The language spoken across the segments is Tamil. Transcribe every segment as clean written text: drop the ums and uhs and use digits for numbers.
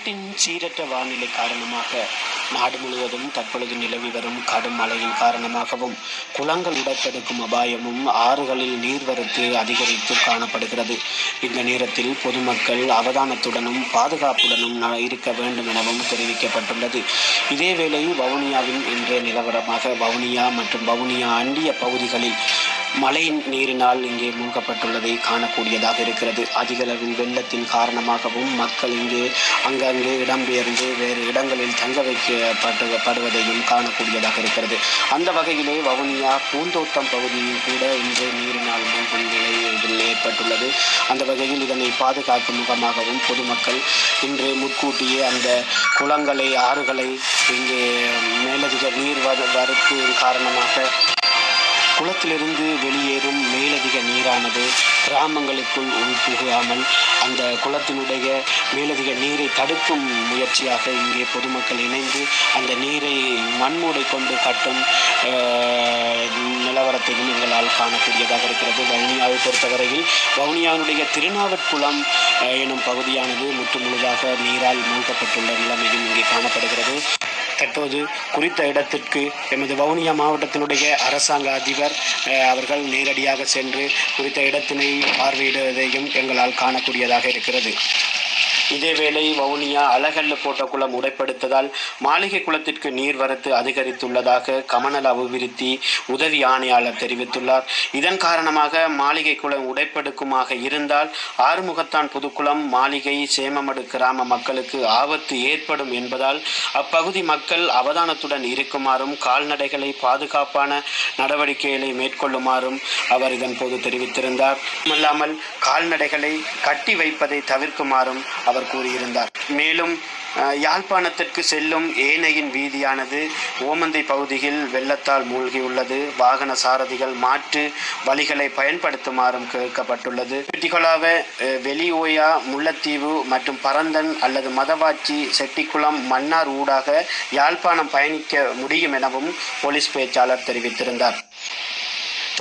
நாட்டின் சீரற்ற வானிலை காரணமாக நாடு முழுவதும் தற்பொழுது நிலவி வரும் கடும் மழையின் காரணமாகவும் குளங்கள் உடைப்பெடுக்கும் அபாயமும் ஆறுகளில் நீர்வரத்து அதிகரித்து காணப்படுகிறது. இந்த நேரத்தில் பொதுமக்கள் அவதானத்துடனும் பாதுகாப்புடனும் இருக்க வேண்டும் எனவும் தெரிவிக்கப்பட்டுள்ளது. இதேவேளை வவுனியாவின் இன்றைய நிலவரமாக வவுனியா மற்றும் வவுனியா அண்டிய பகுதிகளில் மழை நீரினால் இங்கே மூழ்கப்பட்டுள்ளதை காணக்கூடியதாக இருக்கிறது. அதிகளவில் வெள்ளத்தின் காரணமாகவும் மக்கள் இங்கே அங்கங்கே இடம்பெயர்ந்து வேறு இடங்களில் தங்க வைக்கப்படுவதையும் காணக்கூடியதாக இருக்கிறது. அந்த வகையிலே வவுனியா பூந்தோட்டம் பகுதியில் கூட இன்று நீரினால் மூழ்கும் நிலை ஏற்பட்டுள்ளது. அந்த வகையில் இதனை பாதுகாக்கும் முகமாகவும் பொதுமக்கள் இன்று முன்கூட்டியே அந்த குளங்களை ஆறுகளை இங்கே மேலதிக நீர் வரத்து காரணமாக குளத்திலிருந்து வெளியேறும் மேலதிக நீரானது கிராமங்களுக்குள் உள்புகாமல் அந்த குளத்தினுடைய மேலதிக நீரை தடுக்கும் முயற்சியாக இங்கே பொதுமக்கள் இணைந்து அந்த நீரை மண்மூடை கொண்டு கட்டும் நிலவரத்தையும் எங்களால் காணக்கூடியதாக இருக்கிறது. வவுனியாவை பொறுத்தவரையில் வவுனியாவினுடைய திருநாவற்குளம் எனும் பகுதியானது முற்றுமுழுதாக நீரால் மூழ்கப்பட்டுள்ள நிலைமையும் இங்கே காணப்படுகிறது. தற்போது குறித்த இடத்திற்கு எமது வவுனியா மாவட்டத்தினுடைய அரசாங்க அதிபர் அவர்கள் நேரடியாக சென்று குறித்த இடத்தினை பார்வையிடுவதையும் எங்களால் காணக்கூடியதாக இருக்கிறது. இதேவேளை வவுனியா அலகல்ல போட்ட குளம் உடைப்படுத்ததால் மாளிகை குளத்திற்கு நீர்வரத்து அதிகரித்துள்ளதாக கமநல அபிவிருத்தி உதவி ஆணையாளர் தெரிவித்துள்ளார். இதன் காரணமாக மாளிகை குளம் உடைப்படுக்குமாக இருந்தால் ஆறுமுகத்தான் புதுக்குளம் மாளிகை சேமமடு கிராம மக்களுக்கு ஆபத்து ஏற்படும் என்பதால் அப்பகுதி மக்கள் அவதானத்துடன் இருக்குமாறும் கால்நடைகளை பாதுகாப்பான நடவடிக்கைகளை மேற்கொள்ளுமாறும் அவர் இதன் போது தெரிவித்திருந்தார். அல்லாமல் கால்நடைகளை கட்டி வைப்பதை தவிர்க்குமாறும் அவர் கூறியிருந்தார். மேலும் யாழ்ப்பாணத்திற்கு செல்லும் ஏனையின் வீதியானது ஓமந்தை பகுதியில் வெள்ளத்தால் மூழ்கியுள்ளது. வாகன சாரதிகள் மாற்று வழிகளை பயன்படுத்துமாறும் கேட்கப்பட்டுள்ளது. பிட்டிகொலாவ வெளியோயா முல்லைத்தீவு மற்றும் பரந்தன் அல்லது மதவாச்சி செட்டிக்குளம் மன்னார் ஊடாக யாழ்ப்பாணம் பயணிக்க முடியும் எனவும் போலீஸ் பேச்சாளர் தெரிவித்திருந்தார்.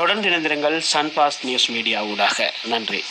தொடர்ந்து இணைந்திருங்கள் சன்பாஸ் நியூஸ் மீடியா ஊடாக. நன்றி.